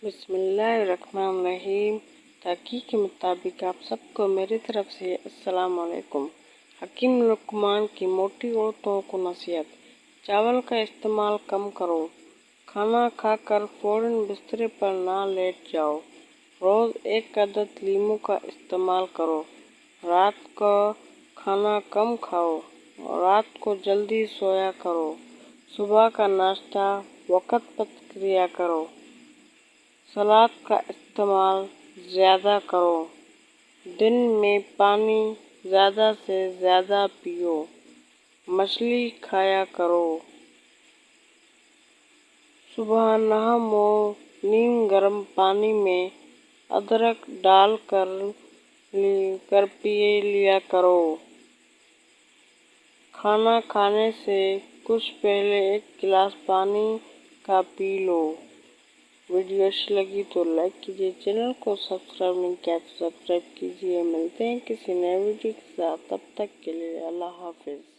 بسم اللہ الرحمن الرحیم۔ تحقیق کے مطابق آپ سب کو میری طرف سے السلام علیکم۔ حکیم لقمان کی موٹی عورتوں کو نصیحت: چاول کا استعمال کم کرو، کھانا کھا کر فوراً بستر پر نہ لیٹ جاؤ، روز 1 عدد لیموں کا استعمال کرو، رات کا کھانا کم کھاؤ، رات کو جلدی سویا کرو، صبح کا ناشتہ وقت پر کیا کرو، سلاد کا استعمال زیادہ کرو، دن میں پانی زیادہ سے زیادہ پیو، مچھلی کھایا کرو، صبح نہا منہ نیم گرم پانی میں ادرک ڈال کر پی لیا کرو، کھانا کھانے سے کچھ پہلے 1 گلاس پانی کا پی لو۔ ویڈیو اچھی لگی تو لائک کیجیے، چینل کو سبسکرائب نہیں کیا تو سبسکرائب کیجیے۔ ملتے ہیں کسی نئے ویڈیو کے ساتھ، تب تک کے لیے اللہ حافظ۔